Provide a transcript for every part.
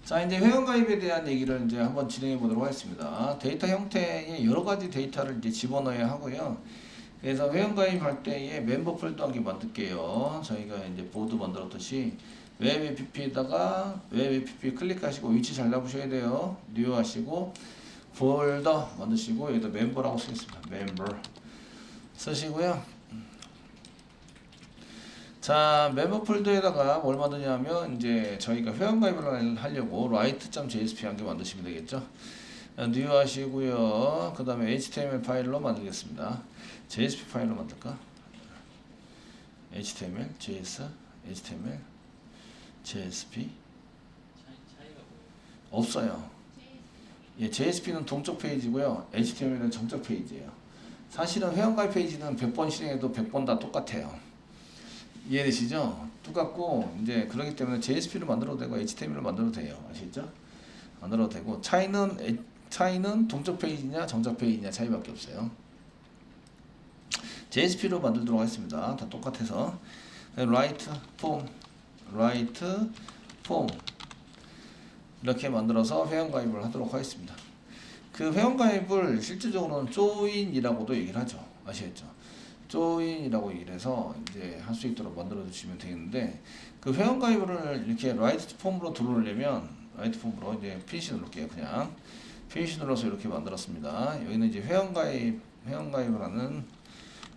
자, 이제 회원가입에 대한 얘기를 이제 한번 진행해 보도록 하겠습니다. 데이터 형태에 여러 가지 데이터를 이제 집어넣어야 하고요. 그래서 회원가입할 때에 멤버 폴더 한 개 만들게요. 저희가 이제 보드 만들었듯이 웹 app에다가 웹 app 클릭하시고 위치 잘 잡으셔야 돼요. 뉴 하시고 폴더 만드시고 여기다 멤버라고 쓰겠습니다. 멤버 쓰시고요. 자, 멤버 폴더에다가 뭘 만드냐면 이제 저희가 회원가입을 하려고 write.jsp 한 개 만드시면 되겠죠. 뉴 하시고요. 그 다음에 HTML 파일로 만들겠습니다. JSP 파일로 만들까? HTML, JS, HTML, JSP 없어요. 예, JSP는 동적 페이지고요. HTML은 정적 페이지예요. 사실은 회원가입 페이지는 100번 실행해도 100번 다 똑같아요. 이해되시죠? 똑같고 이제 그렇기 때문에 JSP를 만들어도 되고 HTML을 만들어도 돼요. 아시겠죠? 만들어도 되고 차이는 동적 페이지냐 정적 페이지냐 차이밖에 없어요. JSP로 만들도록 하겠습니다. 다 똑같아서 write form 이렇게 만들어서 회원가입을 하도록 하겠습니다. 그 회원가입을 실질적으로는 join이라고도 얘기를 하죠. 아시겠죠? join이라고 얘기를 해서 이제 할 수 있도록 만들어 주시면 되겠는데 그 회원가입을 이렇게 write form으로 들어오려면 write form으로 이제 finish 누를게요. 그냥 finish 눌러서 이렇게 만들었습니다. 여기는 이제 회원가입을 하는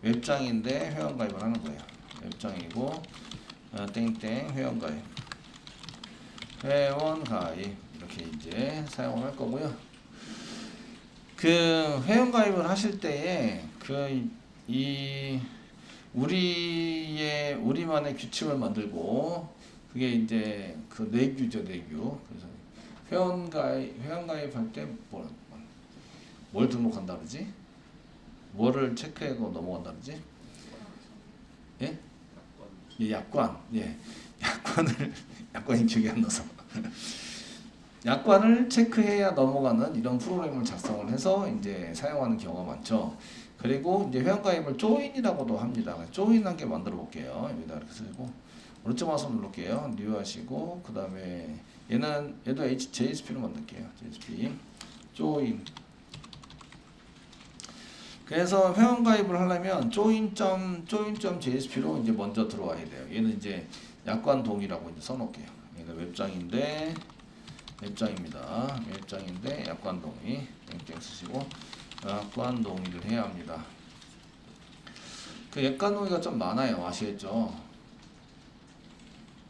웹장인데 회원가입을 하는 거예요. 웹장이고 땡땡 회원가입 이렇게 이제 사용을 할 거고요. 그 회원가입을 하실 때에 우리만의 규칙을 만들고 그게 이제 그 내규죠, 내규. 그래서 회원가입 할 때 뭘 등록한다 그러지? 뭐를 체크하고 넘어간다 그러지? 예? 예, 약관. 예. 약관이 기억이 안 나서. 약관을 체크해야 넘어가는 이런 프로그램을 작성을 해서 이제 사용하는 경우가 많죠. 그리고 이제 회원가입을 join이라고도 합니다. join 한 개 만들어 볼게요. 여기다 이렇게 쓰고 오른쪽 마우스 누를게요. new 하시고 그 다음에 얘도 JSP로 만들게요. JSP join. 그래서 회원가입을 하려면 join.jsp로 이제 먼저 들어와야 돼요. 얘는 이제 약관 동의라고 이제 써놓을게요. 얘는 웹장인데 약관 동의 땡땡 쓰시고 약관 동의를 해야 합니다. 그 약관 동의가 좀 많아요. 아시겠죠?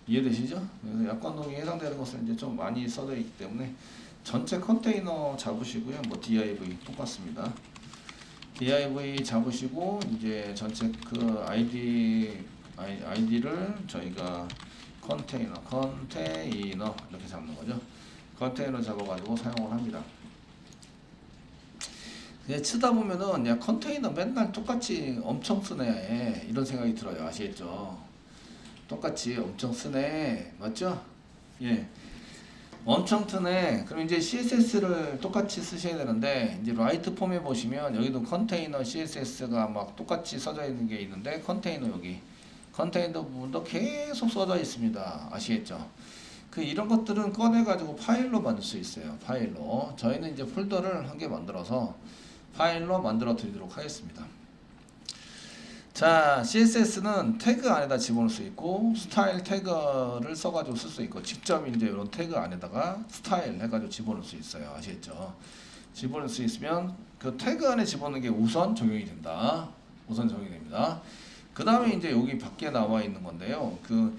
이해되시죠? 그래서 약관 동의에 해당되는 것은 이제 좀 많이 써져 있기 때문에 전체 컨테이너 잡으시고요. 뭐 div 똑같습니다. div 잡으시고 이제 전체 그 id를 저희가 컨테이너 이렇게 잡는 거죠. 컨테이너 잡아가지고 사용을 합니다. 그냥 치다 보면은 야 컨테이너 맨날 똑같이 엄청 쓰네 이런 생각이 들어요. 아시겠죠? 똑같이 엄청 쓰네 맞죠? 예. 엄청 트네. 그럼 이제 CSS를 똑같이 쓰셔야 되는데 이제 라이트 폼에 보시면 여기도 컨테이너 CSS가 막 똑같이 써져 있는 게 있는데 컨테이너 부분도 계속 써져 있습니다. 아시겠죠? 그 이런 것들은 꺼내 가지고 파일로 만들 수 있어요. 파일로. 저희는 이제 폴더를 한 개 만들어서 파일로 만들어 드리도록 하겠습니다. 자, CSS는 태그 안에다 집어넣을 수 있고 스타일 태그를 써가지고 쓸 수 있고 직접 이제 이런 태그 안에다가 스타일 해가지고 집어넣을 수 있어요. 아시겠죠? 집어넣을 수 있으면 그 태그 안에 집어넣는 게 우선 적용이 된다. 우선 적용이 됩니다. 그 다음에 이제 여기 밖에 나와 있는 건데요. 그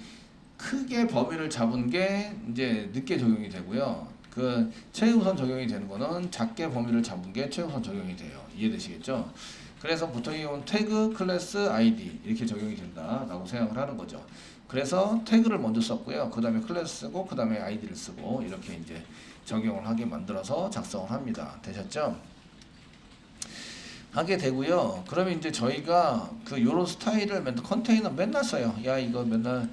크게 범위를 잡은 게 이제 늦게 적용이 되고요. 그 최우선 적용이 되는 거는 작게 범위를 잡은 게 최우선 적용이 돼요. 이해되시겠죠? 그래서 보통 이건 태그, 클래스, 아이디 이렇게 적용이 된다라고 생각을 하는 거죠. 그래서 태그를 먼저 썼고요. 그 다음에 클래스 쓰고 그 다음에 아이디를 쓰고 이렇게 이제 적용을 하게 만들어서 작성을 합니다. 되셨죠? 하게 되고요. 그러면 이제 저희가 그 요런 스타일을 컨테이너 맨날 써요. 야 이거 맨날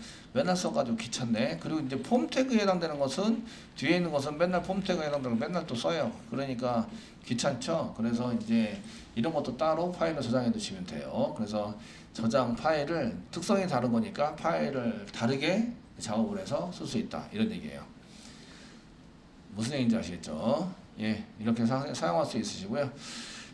써가지고 귀찮네. 그리고 이제 폼 태그에 해당되는 것은 뒤에 있는 것은 맨날 폼 태그에 해당되는 거 맨날 또 써요. 그러니까 귀찮죠. 그래서 이제 이런 것도 따로 파일로 저장해 두시면 돼요. 그래서 저장 파일을 특성이 다른 거니까 파일을 다르게 작업을 해서 쓸 수 있다 이런 얘기예요. 무슨 얘기인지 아시겠죠? 예, 이렇게 사용할 수 있으시고요.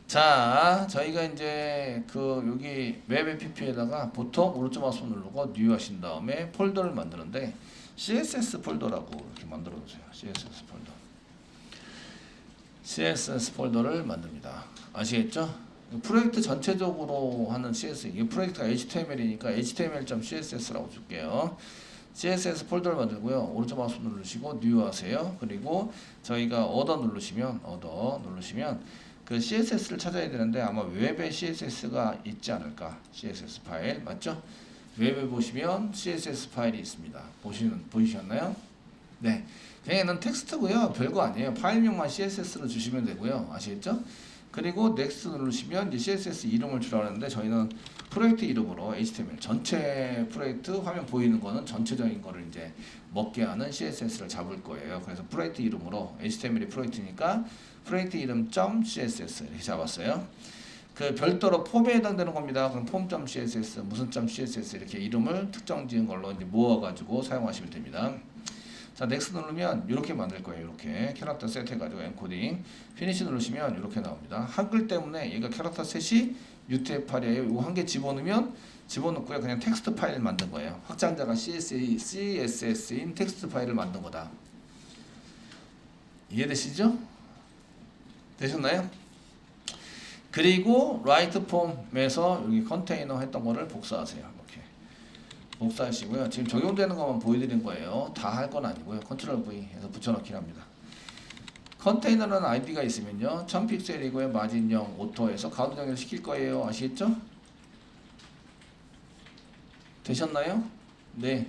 자, 저희가 이제 그 여기 웹 app에다가 보통 오른쪽 마우스 누르고 뉴 하신 다음에 폴더를 만드는데 CSS 폴더라고 이렇게 만들어 놓으세요. CSS 폴더. CSS 폴더를 만듭니다. 아시겠죠? 프로젝트 전체적으로 하는 CSS, 이 프로젝트가 HTML이니까 HTML.css라고 줄게요. CSS 폴더를 만들고요. 오른쪽 마우스 누르시고 뉴 하세요. 그리고 저희가 얻어 누르시면 그 CSS를 찾아야 되는데 아마 웹에 CSS가 있지 않을까? CSS 파일 맞죠? 웹에 보시면 CSS 파일이 있습니다. 보이셨나요? 네. 그냥 텍스트고요. 별거 아니에요. 파일명만 CSS로 주시면 되고요. 아시겠죠? 그리고 넥스트 누르시면 이제 CSS 이름을 주라는데 저희는 프로젝트 이름으로 HTML 전체 프로젝트 화면 보이는 거는 전체적인 거를 이제 먹게 하는 CSS를 잡을 거예요. 그래서 프로젝트 이름으로 HTML이 프로젝트니까 프로젝트 이름 .css 이렇게 잡았어요. 그 별도로 폼에 해당되는 겁니다. 그럼 폼.css 무슨 .css 이렇게 이름을 특정 지은 걸로 이제 모아가지고 사용하시면 됩니다. 자, 넥스트 누르면 이렇게 만들 거예요. 이렇게 캐릭터 셋 해가지고 엔코딩 피니시 누르시면 이렇게 나옵니다. 한글 때문에 얘가 캐릭터 셋이 UTF-8이에요. 이거 한 개 집어넣고요. 그냥 텍스트 파일 만든 거예요. 확장자가 CSS인 텍스트 파일을 만든 거다. 이해되시죠? 되셨나요? 그리고 라이트 폼에서 여기 컨테이너 했던 거를 복사하세요. 이렇게 복사하시고요. 지금 적용되는 것만 보여드린 거예요. 다 할 건 아니고요. 컨트롤 V 해서 붙여넣기 합니다. 컨테이너라는 아이디가 있으면요. 1000픽셀이고요. 마진 0, 오토에서 가운데 정렬 시킬 거예요. 아시겠죠? 되셨나요? 네.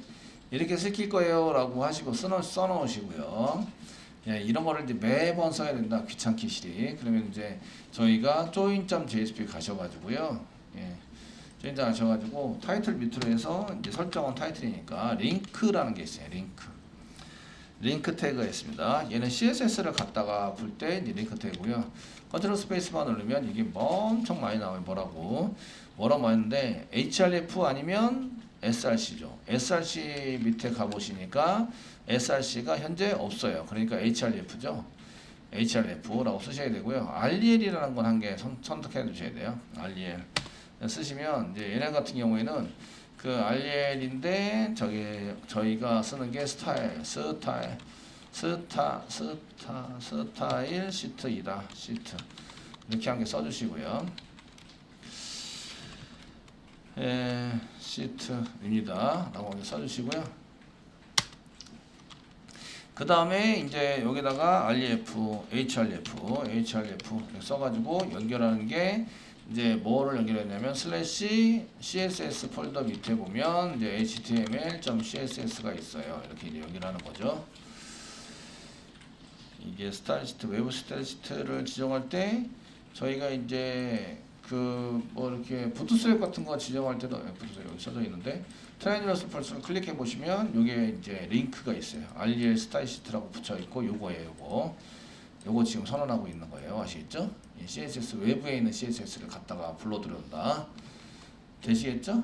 이렇게 시킬 거예요. 라고 하시고 써놓으시고요. 예, 이런 거를 이제 매번 써야 된다. 귀찮기 싫이. 그러면 이제 저희가 join.jsp 가셔가지고요. 예. join 가셔가지고 타이틀 밑으로 해서 이제 설정은 타이틀이니까 링크라는 게 있어요. 링크 태그가 있습니다. 얘는 CSS를 갖다가 불 때 이제 링크 태그고요. 컨트롤 스페이스만 누르면 이게 엄청 많이 나와요. 뭐라고 하는데 href 아니면 src죠. src 밑에 가보시니까 src가 현재 없어요. 그러니까 href죠. href라고 쓰셔야 되고요. rel이라는 건 한 개 선택해 주셔야 돼요. rel 쓰시면 이제 얘네 같은 경우에는 그 rel인데 저희가 쓰는 게 스타일 시트이다. 시트 이렇게 한 개 써주시고요. 시트입니다. 라고 써주시고요. 그 다음에 이제 여기다가 ref, href 이렇게 써가지고 연결하는 게 이제 뭐를 연결했냐면 슬래시 css 폴더 밑에 보면 이제 html.css가 있어요. 이렇게 이제 연결하는 거죠. 이게 스타일 시트, 외부 스타일 시트를 지정할 때 저희가 이제 그 뭐 이렇게 부트스트랩 같은 거 지정할 때도 부트스트랩 여기 써져 있는데 트라이앵글러스 펄스를 클릭해 보시면 여기에 이제 링크가 있어요. rel 스타일 시트라고 붙여 있고 요거예요. 요거 지금 선언하고 있는 거예요. 아시겠죠? CSS 외부에 있는 CSS를 갖다가 불러들여온다. 되시겠죠?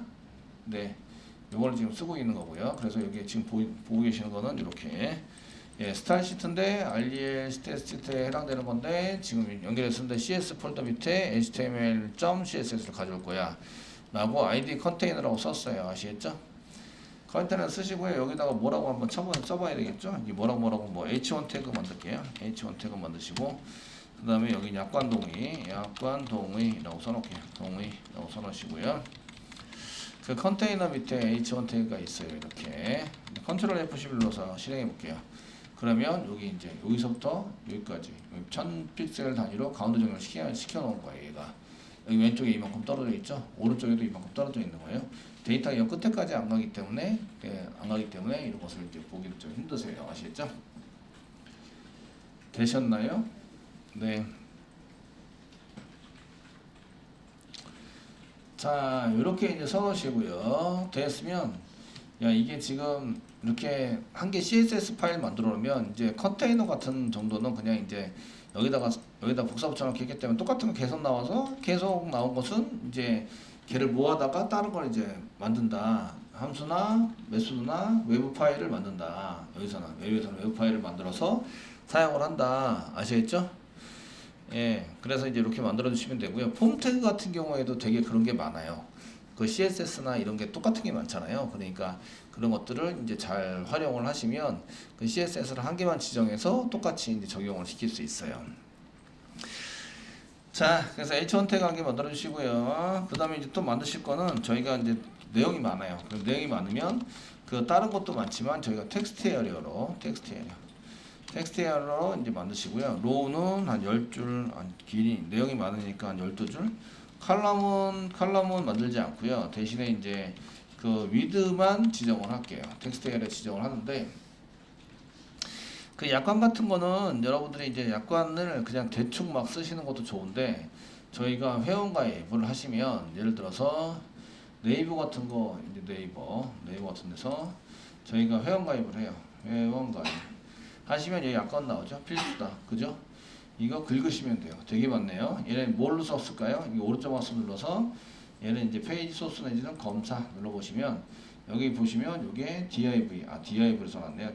네. 요거를 지금 쓰고 있는 거고요. 그래서 여기 지금 보고 계시는 거는 이렇게 스타일 시트인데 rel 스타일 시트에 해당되는 건데 지금 연결했는데 CS 폴더 밑에 html.css를 가져올 거야. 라고 id 컨테이너라고 썼어요. 아시겠죠? 컨테이너 쓰시고요. 여기다가 뭐라고 한번 써봐야 되겠죠? 이게 뭐라고 뭐 h1 태그 만들게요. h1 태그 만드시고 그 다음에 여기 약관 동의라고 써놓을게요. 동의라고 써놓으시고요. 그 컨테이너 밑에 h1 태그가 있어요. 이렇게 컨트롤 F11 눌러서 실행해 볼게요. 그러면 여기 이제 여기서부터 여기까지 1000픽셀 단위로 가운데 정렬 시켜 놓은 거예요. 얘가 여기 왼쪽에 이만큼 떨어져 있죠. 오른쪽에도 이만큼 떨어져 있는 거예요. 데이터가 이 끝에까지 안 가기 때문에 이런 것을 이제 보기도 좀 힘드세요. 아시겠죠? 되셨나요? 네. 자, 이렇게 이제 써놓으시고요. 됐으면, 야, 이게 지금 이렇게 한 개 CSS 파일 만들어 놓으면 이제 컨테이너 같은 정도는 그냥 이제 여기다 복사 붙여넣기 했기 때문에 똑같은 거 계속 나와서 계속 나온 것은 이제 걔를 모아다가 다른 걸 이제 만든다. 함수나 메소드나 외부 파일을 만든다. 여기서는 웹에서는 외부 파일을 만들어서 사용을 한다. 아시겠죠? 예, 그래서 이제 이렇게 만들어 주시면 되고요. 폼 태그 같은 경우에도 되게 그런 게 많아요. 그 CSS나 이런 게 똑같은 게 많잖아요. 그러니까 그런 것들을 이제 잘 활용을 하시면 그 CSS를 한 개만 지정해서 똑같이 이제 적용을 시킬 수 있어요. 자, 그래서 H1 태그 한 개 만들어 주시고요. 그 다음에 이제 또 만드실 거는 저희가 이제 내용이 많아요. 그럼 내용이 많으면 그 다른 것도 많지만 저희가 텍스트 에어리어로 텍스트 에어리어로 이제 만드시고요. 로우는 한 10줄, 길이 내용이 많으니까 한 12줄. 칼럼은 만들지 않고요. 대신에 이제 그 위드만 지정을 할게요. 텍스트 에어리어 지정을 하는데 그 약관 같은 거는 여러분들이 이제 약관을 그냥 대충 막 쓰시는 것도 좋은데 저희가 회원가입을 하시면 예를 들어서 네이버 같은 거 이제 네이버 같은 데서 저희가 회원가입을 해요. 회원가입 하시면 여기 약관 나오죠. 필수다. 그죠? 이거 긁으시면 돼요. 되게 많네요. 얘는 뭘로 썼을까요? 이거 오른쪽 마우스 눌러서 얘는 이제 페이지 소스 내지는 검사 눌러보시면 여기 보시면 이게 DIV를 써놨네요.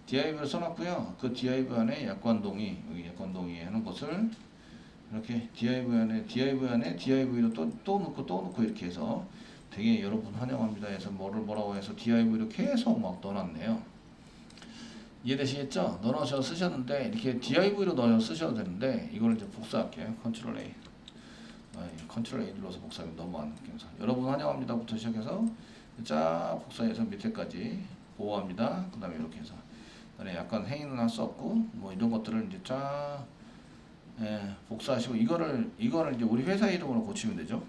DIV를 써놨고요. 그 DIV 안에 약관 동의, 여기 약관 동의 하는 것을 이렇게 DIV 안에 DIV로 또 넣고 이렇게 해서 되게 여러분 환영합니다 해서 뭐라고 해서 DIV로 계속 막 넣어놨네요. 이해되시겠죠? 넣어서 쓰셨는데 이렇게 DIV로 넣어서 쓰셔도 되는데 이거를 이제 복사할게요. 컨트롤 A. 컨트롤 A 눌러서 복사하면 너무 안 느껴서 여러분 환영합니다부터 시작해서 쫙 복사해서 밑에까지 보호합니다. 그 다음에 이렇게 해서 약간 행위는 할 수 없고 뭐 이런 것들을 이제 쫙 복사하시고 이거를 이제 우리 회사 이름으로 고치면 되죠.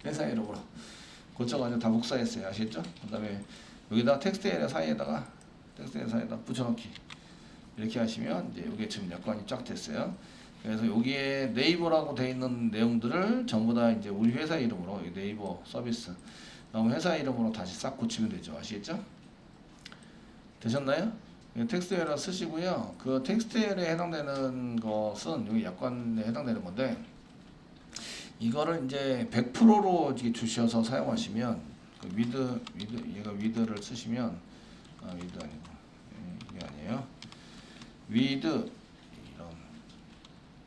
회사 이름으로 고쳐가지고 다 복사했어요. 아시겠죠? 그 다음에 여기다 텍스트 에리어 사이에다가 붙여넣기 이렇게 하시면 이제 이게 지금 약관이 쫙 됐어요. 그래서 여기에 네이버라고 되어 있는 내용들을 전부 다 이제 우리 회사 이름으로 네이버 서비스 회사 이름으로 다시 싹 고치면 되죠. 아시겠죠? 되셨나요? 텍스트 에러어 쓰시고요. 그 텍스트 에러에 해당되는 것은 여기 약관에 해당되는 건데 이거를 이제 100%로 주셔서 사용하시면 그 얘가 위드를 쓰시면 위드 아니고 이게 아니에요. 위드 이런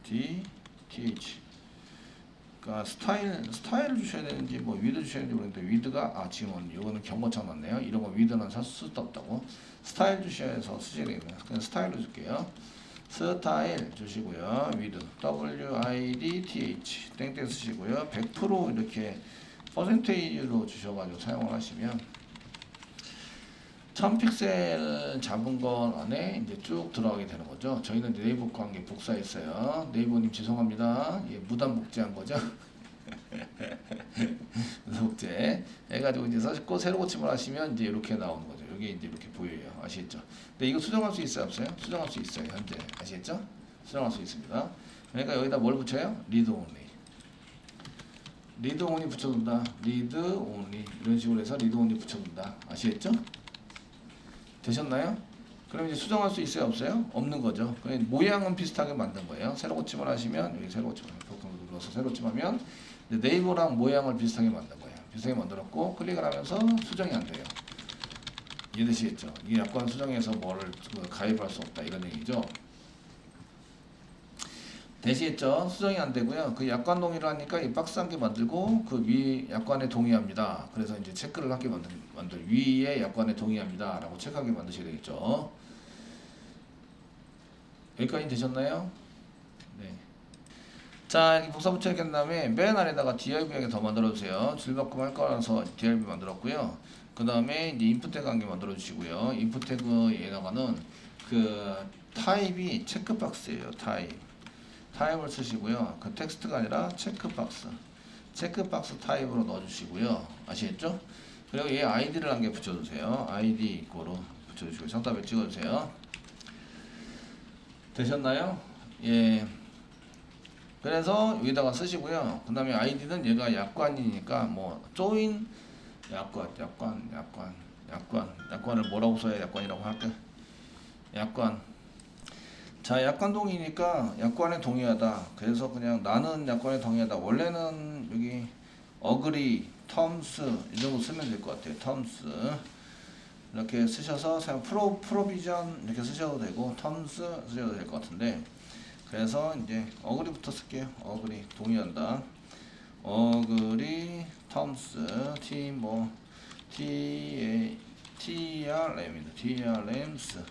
th 그러니까 스타일을 주셔야 되는지 뭐 위드 주셔야 되는지 모르겠는데 위드가 지금 이거는 경고창 났네요. 이런 거 위드는 살 수도 없다고 스타일 주셔서 쓰셔야 되겠네요. 그냥 스타일로 줄게요. 스타일 주시고요. 위드 width 땡땡 쓰시고요. 100% 이렇게 퍼센테이지로 주셔가지고 사용을 하시면 1000픽셀 잡은 것 안에 이제 쭉 들어가게 되는 거죠. 저희는 네이버 관계 복사했어요. 네이버님 죄송합니다. 예, 무단 복제한 거죠. 무단 복제 해가지고 이제 써고 새로 고침을 하시면 이제 이렇게 나오는 거죠. 여기 이제 이렇게 보여요. 아시겠죠? 근데 이거 수정할 수 있어요, 없어요? 수정할 수 있어요, 현재. 아시겠죠? 수정할 수 있습니다. 그러니까 여기다 뭘 붙여요? 리드 온리. 리드 온리 붙여둔다. 리드 온리 이런 식으로 해서 리드 온리 붙여둔다. 아시겠죠? 되셨나요? 그럼 이제 수정할 수 있어요, 없어요? 없는 거죠. 그냥 모양은 비슷하게 만든 거예요. 새로 고침을 하시면 여기 새로 고침을 눌러서 새로 고침하면 네이버랑 모양을 비슷하게 만든 거예요. 비슷하게 만들었고 클릭을 하면서 수정이 안 돼요. 이해되시겠죠? 이게 약관 수정해서 뭐를 가입할 수 없다 이런 얘기죠. 되시겠죠? 수정이 안 되고요. 그 약관 동의를 하니까 이 박스 한 개 만들고 그 위 약관에 동의합니다. 그래서 이제 체크를 하게 만들 위에 약관에 동의합니다. 라고 체크하게 만드셔야 되겠죠. 여기까지 되셨나요? 네. 자, 이렇게 복사 붙여야 된 다음에 맨 아래다가 div 하게 더 만들어 주세요. 줄바꿈 할 거라서 div 만들었고요. 그 다음에 이제 인풋 태그 한 개 만들어 주시고요. 인풋 태그에다가는 그 타입이 체크박스예요. 타입을 쓰시고요. 그 텍스트가 아니라 체크박스 타입으로 넣어주시고요. 아시겠죠? 그리고 얘 아이디를 한 개 붙여주세요. 아이디 이꼬로 붙여주시고 정답에 찍어주세요. 되셨나요? 예. 그래서 여기다가 쓰시고요. 그 다음에 아이디는 얘가 약관이니까 뭐 join 약관을 뭐라고 써야 약관이라고 할까? 약관. 자, 약관 동의니까 약관에 동의하다. 그래서 그냥 나는 약관에 동의하다. 원래는 여기 agree, terms 이 정도 쓰면 될 것 같아요. terms를 이렇게 쓰셔서 사용 프로비전 이렇게 쓰셔도 되고 텀스 쓰셔도 될 것 같은데, 그래서 이제 어그리부터 쓸게요. 어그리 동의한다. 어그리 텀스 TRM입니다. TRM스.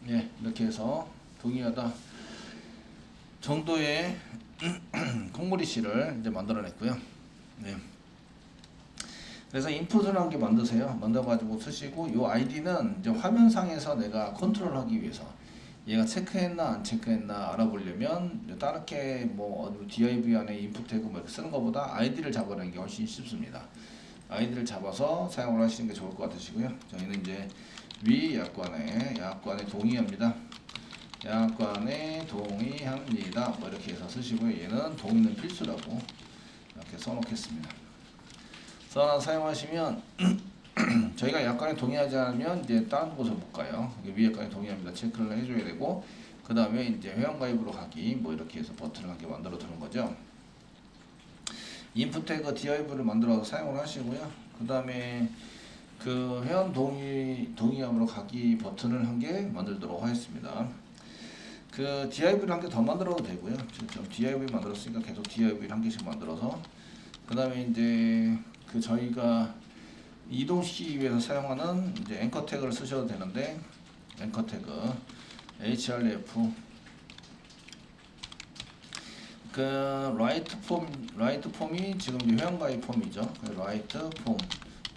예, 이렇게 해서 동의하다 정도의 콩무리씨를 이제 만들어냈고요. 네. 그래서 인풋을 한 개 만드세요. 만들어가지고 쓰시고, 요 아이디는 이제 화면상에서 내가 컨트롤하기 위해서 얘가 체크했나 안 체크했나 알아보려면 다르게 뭐 div 안에 인풋 태그 뭐 이렇게 쓰는 것보다 아이디를 잡아내는 게 훨씬 쉽습니다. 아이디를 잡아서 사용을 하시는 게 좋을 것 같으시고요. 저희는 이제 위 약관에 동의합니다. 약관에 동의합니다. 뭐 이렇게 해서 쓰시고요. 얘는 동의는 필수라고 이렇게 써놓겠습니다. 써놔 사용하시면 저희가 약관에 동의하지 않으면 이제 다른 곳을 못 가요. 위 약관에 동의합니다. 체크를 해줘야 되고, 그 다음에 이제 회원가입으로 가기 뭐 이렇게 해서 버튼을 한 개 만들어 두는 거죠. 인풋 태그 div를 만들어서 사용을 하시고요. 그 다음에 그 회원 동의함으로 가기 버튼을 한 개 만들도록 하겠습니다. 그 div를 한 개 더 만들어도 되고요. 지금 div 만들었으니까 계속 div 한 개씩 만들어서, 그 다음에 이제 그 저희가 이동시키기 위해서 사용하는 이제 앵커 태그를 쓰셔도 되는데, 앵커 태그 href 그 라이트 폼이 지금 회원가입 폼이죠. 라이트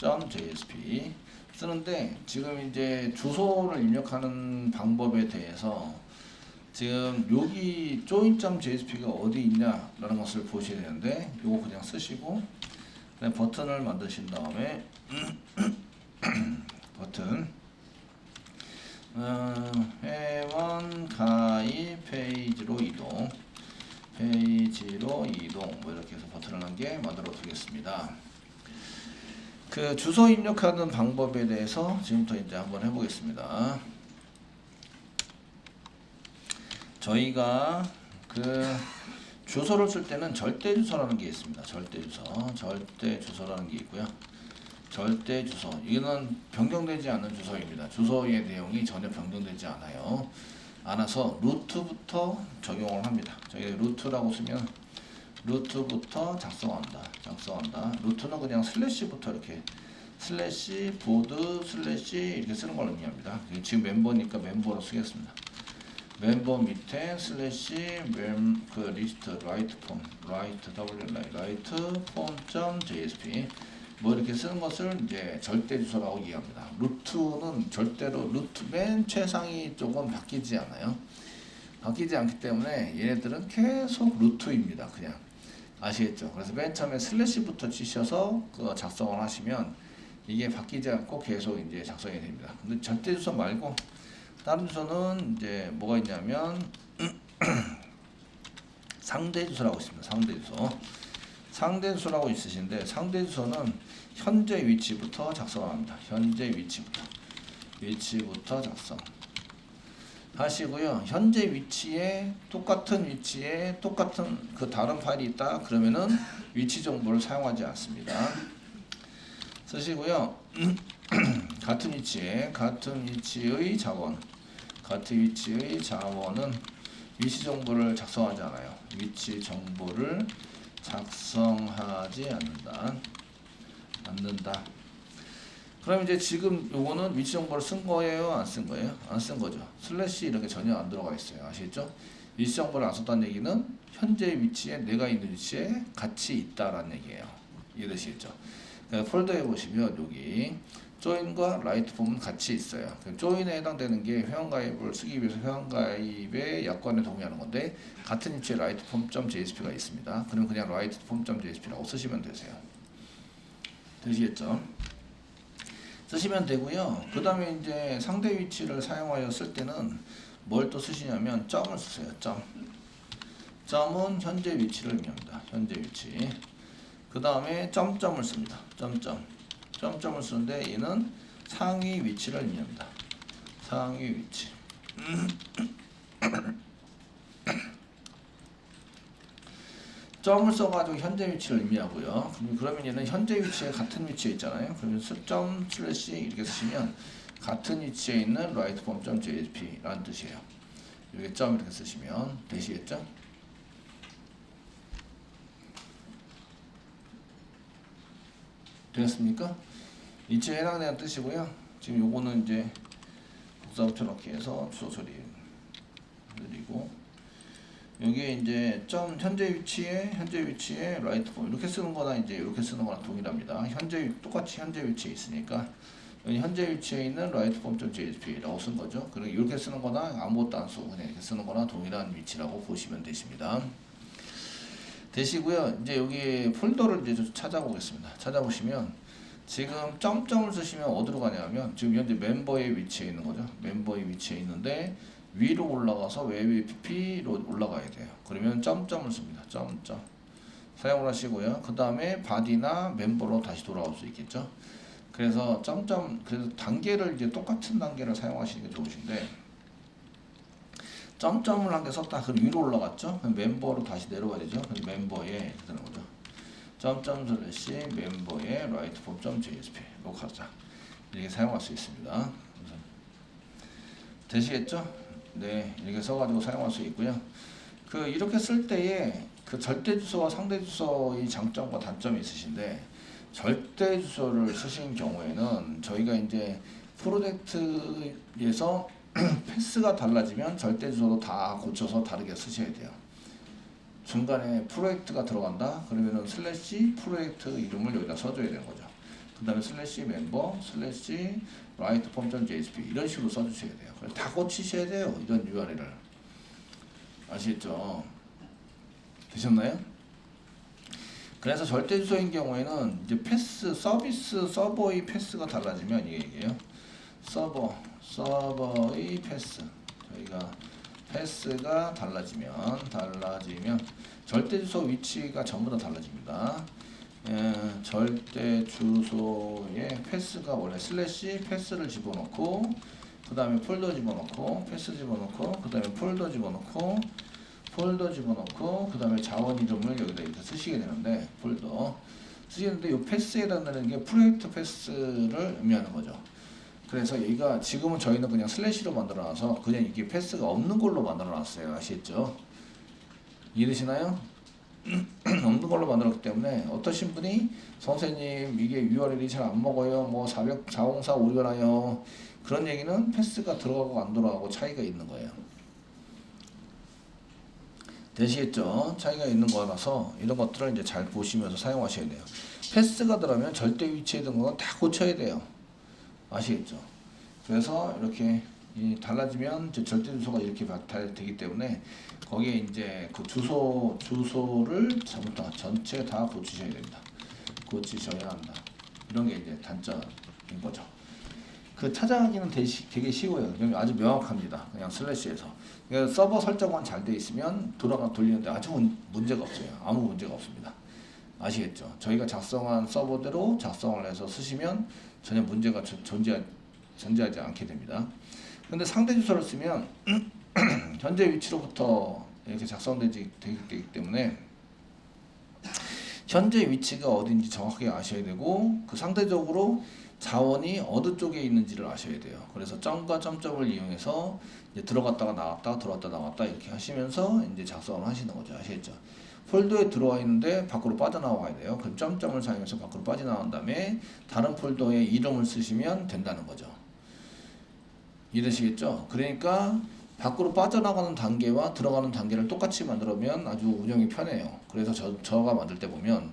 폼.jsp 쓰는데, 지금 이제 주소를 입력하는 방법에 대해서 지금 여기 join.jsp가 어디 있냐라는 것을 보셔야 되는데, 요거 그냥 쓰시고 그다음에 버튼을 만드신 다음에 버튼 회원 가입 페이지로 이동 뭐 이렇게 해서 버튼을 한 개 만들어 두겠습니다. 그 주소 입력하는 방법에 대해서 지금부터 이제 한번 해보겠습니다. 저희가 그 주소를 쓸 때는 절대 주소라는 게 있습니다. 절대 주소라는 게 있고요. 절대 주소, 이거는 변경되지 않는 주소입니다. 주소의 내용이 전혀 변경되지 않아서 루트부터 적용을 합니다. 저희 루트라고 쓰면 루트부터 작성한다. 루트는 그냥 슬래시부터 이렇게 슬래시 보드 슬래시 이렇게 쓰는 걸 의미합니다. 지금 멤버니까 멤버로 쓰겠습니다. 멤버 밑에 슬래시 그 리스트 라이트 폼 폼.jsp 뭐 이렇게 쓰는 것을 이제 절대 주소라고 이해합니다. 루트는 절대로 루트 맨 최상위 쪽은 바뀌지 않아요. 바뀌지 않기 때문에 얘네들은 계속 루트입니다. 그냥 아시겠죠? 그래서 맨 처음에 슬래시부터 치셔서 그 작성을 하시면 이게 바뀌지 않고 계속 이제 작성이 됩니다. 근데 절대 주소 말고 다른 주소는 이제 뭐가 있냐면 상대 주소라고 있습니다. 상대 주소라고 있으신데, 상대 주소는 현재 위치부터 작성합니다. 현재 위치부터 작성 하시고요. 현재 위치에 똑같은 그 다른 파일이 있다 그러면은 위치 정보를 사용하지 않습니다. 쓰시고요. 같은 위치의 자원은 위치 정보를 작성하지 않아요. 위치 정보를 작성하지 않는다. 그럼 이제 지금 요거는 위치 정보를 쓴 거예요, 안 쓴 거예요? 안 쓴 거죠. 슬래시 이런 게 전혀 안 들어가 있어요. 아시겠죠? 위치 정보를 안 썼다는 얘기는 현재 위치에 내가 있는 위치에 같이 있다라는 얘기예요. 이해되시겠죠? 폴더에 보시면 여기 조인과 라이트 폼은 같이 있어요. 조인에 해당되는 게 회원가입을 쓰기 위해서 회원가입의 약관에 동의하는 건데, 같은 위치에 라이트 폼.jsp가 있습니다. 그럼 그냥 라이트 폼.jsp라고 쓰시면 되세요. 되시겠죠? 쓰시면 되고요. 그 다음에 이제 상대 위치를 사용하여 쓸 때는 뭘 또 쓰시냐면 점을 쓰세요. 점은 현재 위치를 의미합니다. 현재 위치. 그 다음에 점점을 씁니다. 점점을 쓰는데 얘는 상위 위치를 의미합니다. 상위 위치. 점을 써가지고 현재 위치를 의미하고요. 그러면 얘는 현재 위치에 같은 위치에 있잖아요. 그러면 점 슬래시 이렇게 쓰시면 같은 위치에 있는 writeform.jsp 라는 뜻이에요. 이렇게 점 이렇게 쓰시면 되시겠죠? 되었습니까? 위치에 해당되는 뜻이고요. 지금 요거는 이제 복사 붙여넣기 해서 주소 처리 드리고, 여기에 이제 점 현재 위치에 write form 이렇게 쓰는 거나 이제 이렇게 쓰는 거나 동일합니다. 똑같이 현재 위치에 있으니까 여기 현재 위치에 있는 write form.jsp라고 쓴 거죠. 그리고 이렇게 쓰는 거나 아무것도 안 쓰고 그냥 이렇게 쓰는 거나 동일한 위치라고 보시면 되십니다. 되시고요. 이제 여기 폴더를 이제 좀 찾아보겠습니다. 찾아보시면 지금 점점을 쓰시면 어디로 가냐면 지금 현재 멤버의 위치에 있는 거죠. 멤버의 위치에 있는데 위로 올라가서 webpp로 올라가야 돼요. 그러면 점점을 씁니다. 점점 사용을 하시고요. 그 다음에 바디나 멤버로 다시 돌아올 수 있겠죠. 그래서 점점 그래서 단계를 이제 똑같은 단계를 사용하시는 게 좋으신데, 점점을 한 개 썼다. 그럼 위로 올라갔죠. 그럼 멤버로 다시 내려와야 되죠. 그럼 멤버에 이렇게 되는 거죠. 점점 슬래시 멤버에 writeform.jsp로 가자. 이렇게 사용할 수 있습니다. 되시겠죠? 네, 이렇게 써가지고 사용할 수 있고요. 이렇게 쓸 때에 절대 주소와 상대 주소의 장점과 단점이 있으신데, 절대 주소를 쓰신 경우에는 저희가 이제 프로젝트에서 패스가 달라지면 절대 주소도 다 고쳐서 다르게 쓰셔야 돼요. 중간에 프로젝트가 들어간다 그러면은 슬래시 프로젝트 이름을 여기다 써줘야 되는 거죠. 그 다음에 슬래시 멤버 슬래시 writeform.jsp 이런 식으로 써주셔야 돼요. 다 고치셔야 돼요. 이런 URL을 아시겠죠? 되셨나요? 그래서 절대 주소인 경우에는 이제 패스 서비스 서버의 패스가 달라지면 이게 얘기예요. 서버의 패스 저희가 패스가 달라지면 절대 주소 위치가 전부 다 달라집니다. 절대 주소의 패스가 원래 슬래시 패스를 집어넣고 그 다음에 폴더 집어넣고 패스 집어넣고 그 다음에 폴더 집어넣고 그 다음에 자원 이름을 여기다 이렇게 쓰시게 되는데 폴더 쓰시는데 이 패스에 해당되는 게 프로젝트 패스를 의미하는 거죠. 그래서 여기가 지금은 저희는 그냥 슬래시로 만들어놔서 그냥 이게 패스가 없는 걸로 만들어놨어요. 아시겠죠? 이해되시나요? 없는 걸로 만들었기 때문에 어떠신 분이 선생님 이게 URL이 잘 안 먹어요. 뭐 404 오류가 나요. 그런 얘기는 패스가 들어가고 안 들어가고 차이가 있는 거예요. 되시겠죠? 차이가 있는 거라서 이런 것들을 이제 잘 보시면서 사용하셔야 돼요. 패스가 들어가면 절대 위치에 있는 건 다 고쳐야 돼요. 아시겠죠? 그래서 이렇게 달라지면 절대 주소가 이렇게 되기 때문에 거기에 이제 그 주소를 전체 다 고치셔야 됩니다. 고치셔야 한다. 이런 게 이제 단점인 거죠. 찾아가기는 되게 쉬워요. 아주 명확합니다. 그냥 슬래시에서. 그러니까 서버 설정만 잘 돼 있으면 돌리는데 아주 문제가 없어요. 아무 문제가 없습니다. 아시겠죠? 저희가 작성한 서버대로 작성을 해서 쓰시면 전혀 문제가 존재하지 않게 됩니다. 근데 상대 주소를 쓰면 현재 위치로부터 이렇게 작성되기 때문에 현재 위치가 어딘지 정확하게 아셔야 되고 상대적으로 자원이 어느 쪽에 있는지를 아셔야 돼요. 그래서 점과 점점을 이용해서 이제 들어갔다가 나왔다 들어갔다 나왔다 이렇게 하시면서 이제 작성을 하시는 거죠. 아시겠죠? 폴더에 들어와 있는데 밖으로 빠져나와야 돼요. 그럼 점점을 사용해서 밖으로 빠져나온 다음에 다른 폴더에 이름을 쓰시면 된다는 거죠. 이해되시겠죠? 그러니까 밖으로 빠져나가는 단계와 들어가는 단계를 똑같이 만들면 아주 운영이 편해요. 그래서 저가 만들 때 보면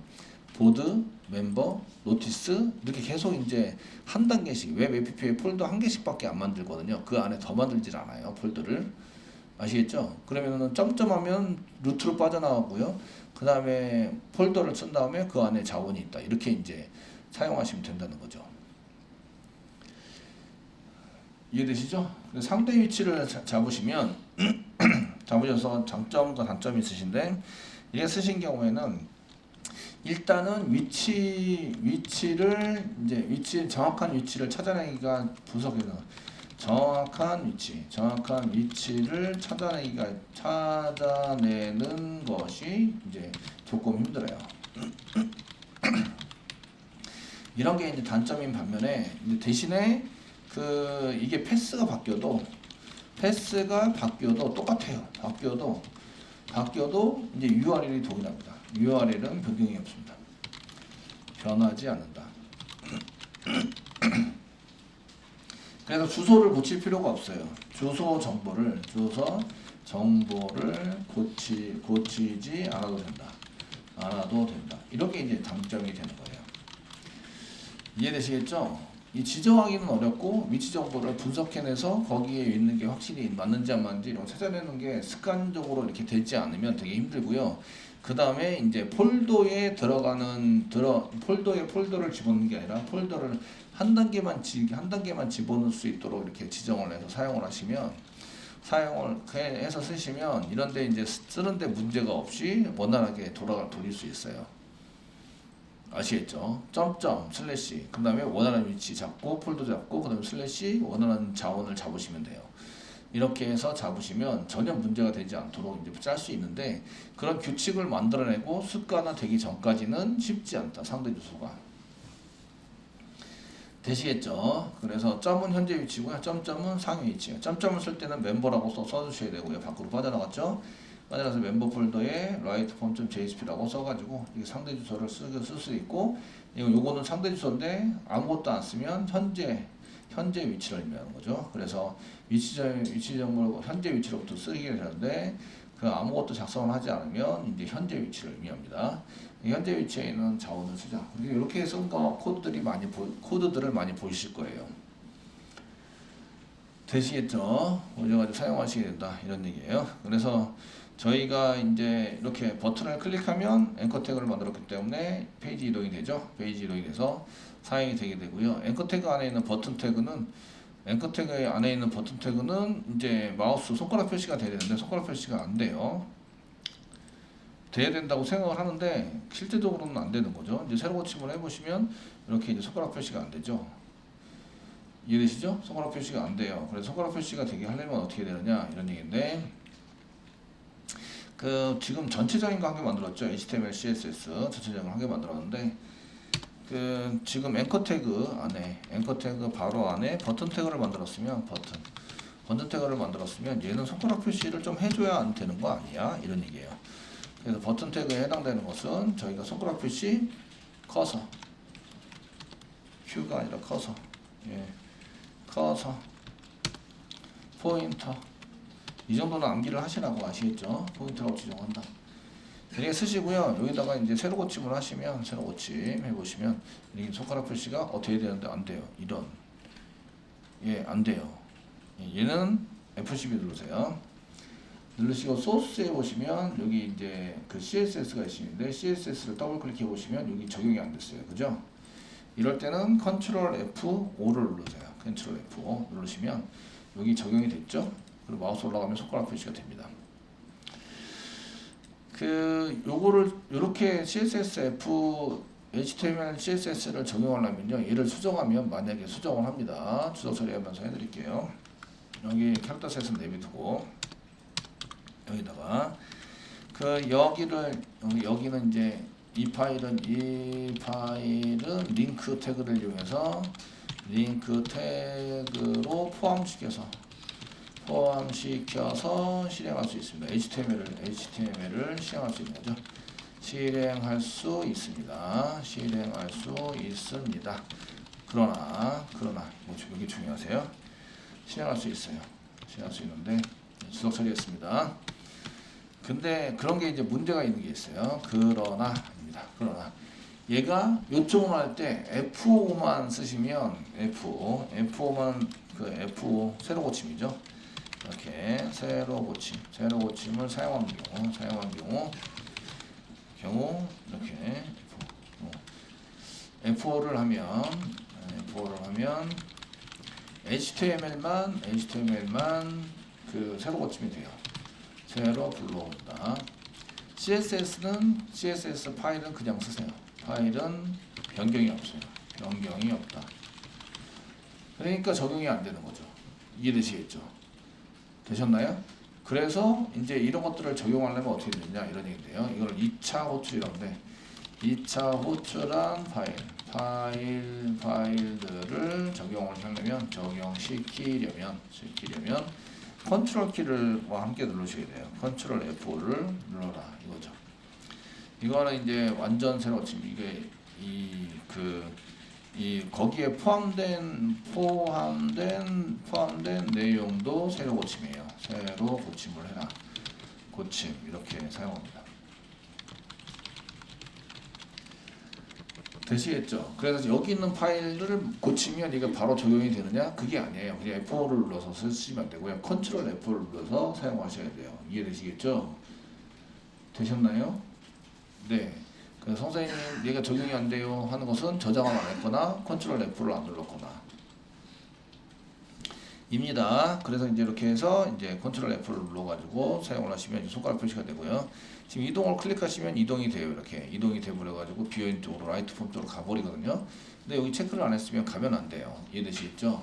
보드, 멤버, 노티스 이렇게 계속 이제 한 단계씩 웹 API에 폴더 한 개씩밖에 안 만들거든요. 그 안에 더 만들질 않아요. 폴더를. 아시겠죠? 그러면은 점점하면 루트로 빠져나가고요. 그 다음에 폴더를 쓴 다음에 그 안에 자원이 있다. 이렇게 이제 사용하시면 된다는 거죠. 이해되시죠? 상대 위치를 잡으시면 잡으셔서 장점과 단점이 있으신데 이게 쓰신 경우에는 일단은 위치를 이제 정확한 위치를 찾아내기가 분석해서 정확한 위치를 찾아내는 것이 이제 조금 힘들어요. 이런 게 이제 단점인 반면에 이제 대신에 이게 패스가 바뀌어도 똑같아요. 바뀌어도 이제 URL이 동일합니다. URL은 변경이 없습니다. 변하지 않는다. 그래서 주소를 고칠 필요가 없어요. 주소 정보를 고치지 않아도 된다. 이렇게 이제 장점이 되는 거예요. 이해되시겠죠? 이 지정하기는 어렵고 위치 정보를 분석해내서 거기에 있는 게 확실히 맞는지 안 맞는지 이런 거 찾아내는 게 습관적으로 이렇게 되지 않으면 되게 힘들고요. 그 다음에 이제 폴더에 폴더를 집어넣는 게 아니라 폴더를 한 단계만 집어넣을 수 있도록 이렇게 지정을 해서 사용을 해서 쓰시면 이런데 이제 쓰는데 문제가 없이 원활하게 돌릴 수 있어요. 아시겠죠? 점점 슬래시 그 다음에 원하는 위치 잡고 폴더 잡고 그 다음에 슬래시 원하는 자원을 잡으시면 돼요. 이렇게 해서 잡으시면 전혀 문제가 되지 않도록 이제 짤 수 있는데 그런 규칙을 만들어내고 습관화되기 전까지는 쉽지 않다. 상대 주소가 되시겠죠? 그래서 점은 현재 위치고요. 점은 상위 위치예요. 점점을 쓸 때는 멤버라고 써주셔야 되고요. 밖으로 빠져나갔죠? 빠져나가서 멤버 폴더에 writeform.jsp라고 써가지고 이게 상대 주소를 쓸 수 있고 요거는 상대 주소인데 아무것도 안 쓰면 현재 위치를 의미하는 거죠. 그래서 위치 정보를 현재 위치로부터 쓰게 되는데 그 아무것도 작성을 하지 않으면 이제 현재 위치를 의미합니다. 현재 위치에 있는 자원을 쓰자. 이렇게 쓴 코드들을 많이 보실 거예요. 되시겠죠? 오셔가지고 사용하시게 된다 이런 얘기예요. 그래서 저희가 이제 이렇게 버튼을 클릭하면 앵커 태그를 만들었기 때문에 페이지 이동이 되죠. 페이지 이동이 돼서 사용이 되게 되고요. 앵커 태그 안에 있는 버튼 태그는 이제 마우스 손가락 표시가 돼야 되는데 손가락 표시가 안 돼요. 돼야 된다고 생각을 하는데 실제적으로는 안 되는 거죠. 이제 새로 고침을 해보시면 이렇게 이제 손가락 표시가 안 되죠. 이해되시죠? 손가락 표시가 안 돼요. 그래서 손가락 표시가 되게 하려면 어떻게 되느냐 이런 얘기인데 지금 전체적인 거 한 개 만들었죠. HTML, CSS 전체적인 거 한 개 만들었는데 지금 앵커 태그 바로 안에 버튼 태그를 만들었으면 얘는 손가락 표시를 좀 해줘야 안 되는 거 아니야? 이런 얘기예요. 그래서 버튼 태그에 해당되는 것은 저희가 손가락 표시 커서 큐가 아니라 커서 포인터 이 정도는 암기를 하시라고 아시겠죠? 포인터라고 지정한다. 이렇게 쓰시고요. 여기다가 이제 새로 고침을 하시면 새로 고침 해보시면 이렇게 손가락 표시가 어떻게 되는데 안 돼요. 안 돼요. 얘는 F12 누르세요. 누르시고 소스에 보시면 여기 이제 CSS가 있는데 CSS를 더블 클릭해 보시면 여기 적용이 안 됐어요. 그죠? 이럴 때는 Ctrl F5를 누르세요. Ctrl F5 누르시면 여기 적용이 됐죠? 그리고 마우스 올라가면 손가락 표시가 됩니다. 요거를 이렇게 HTML, CSS를 적용하려면요. 얘를 수정하면 만약에 수정을 합니다. 주소 처리하면서 해드릴게요. 여기 캐릭터 셋은 내비두고 여기다가 여기는 이제 이 파일은 링크 태그를 이용해서 링크 태그로 포함시켜서 실행할 수 있습니다. HTML을 실행할 수 있는 거죠. 실행할 수 있습니다. 그러나 여기 중요하세요. 실행할 수 있어요. 실행할 수 있는데 주석 처리했습니다. 근데 그런 게 이제 문제가 있는 게 있어요. 그러나 얘가 요청을 할 때 F5만 쓰시면 F5만 F5 새로 고침이죠. 이렇게 새로 고침을 사용한 경우 이렇게 F5를 하면 HTML만 새로 고침이 돼요. 새로 불러온다. CSS 파일은 그냥 쓰세요. 파일은 변경이 없어요. 변경이 없다. 그러니까 적용이 안 되는 거죠. 이해되시겠죠? 되셨나요? 그래서 이제 이런 것들을 적용하려면 어떻게 되느냐 이런 얘기인데요. 이걸 2차 호출이라고 하는데 2차 호출한 파일들을 적용을 하려면 적용시키려면 컨트롤 키를와 함께 누르셔야 돼요. 컨트롤 F5를 눌러라 이거죠. 이거는 이제 완전 새로 지금 이게 거기에 포함된 내용도 새로 고침이에요. 새로 고침을 해라. 고침 이렇게 사용합니다. 되시겠죠? 그래서 여기 있는 파일을 고치면 이게 바로 적용이 되느냐? 그게 아니에요. 그냥 F4를 눌러서 쓰시면 되고요. 컨트롤 F를 눌러서 사용하셔야 돼요. 이해되시겠죠? 되셨나요? 네. 그래서 선생님 얘가 적용이 안 돼요 하는 것은 저장을 안 했거나 컨트롤 F를 안 눌렀거나 입니다. 그래서 이제 이렇게 해서 이제 컨트롤 F를 눌러가지고 사용을 하시면 이제 손가락 표시가 되고요. 지금 이동을 클릭하시면 이동이 돼요. 이렇게 이동이 돼버려가지고 비어있는 쪽으로 라이트 폼 쪽으로 가버리거든요. 근데 여기 체크를 안 했으면 가면 안 돼요. 이해되시겠죠?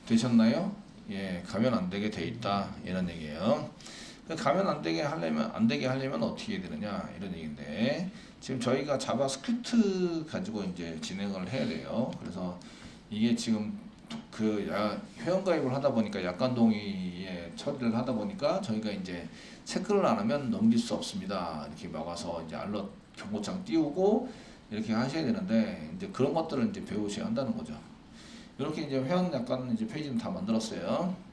되셨나요? 예, 가면 안 되게 돼 있다 이런 얘기예요. 가면 안 되게 하려면 어떻게 해야 되느냐 이런 얘기인데 지금 저희가 자바스크립트 가지고 이제 진행을 해야 돼요. 그래서 이게 지금 회원가입을 하다 보니까 약관 동의에 처리를 하다 보니까 저희가 이제 체크를 안 하면 넘길 수 없습니다. 이렇게 막아서 이제 알럿 경고창 띄우고 이렇게 하셔야 되는데 이제 그런 것들을 이제 배우셔야 한다는 거죠. 이렇게 이제 회원 약관 이제 페이지는 다 만들었어요.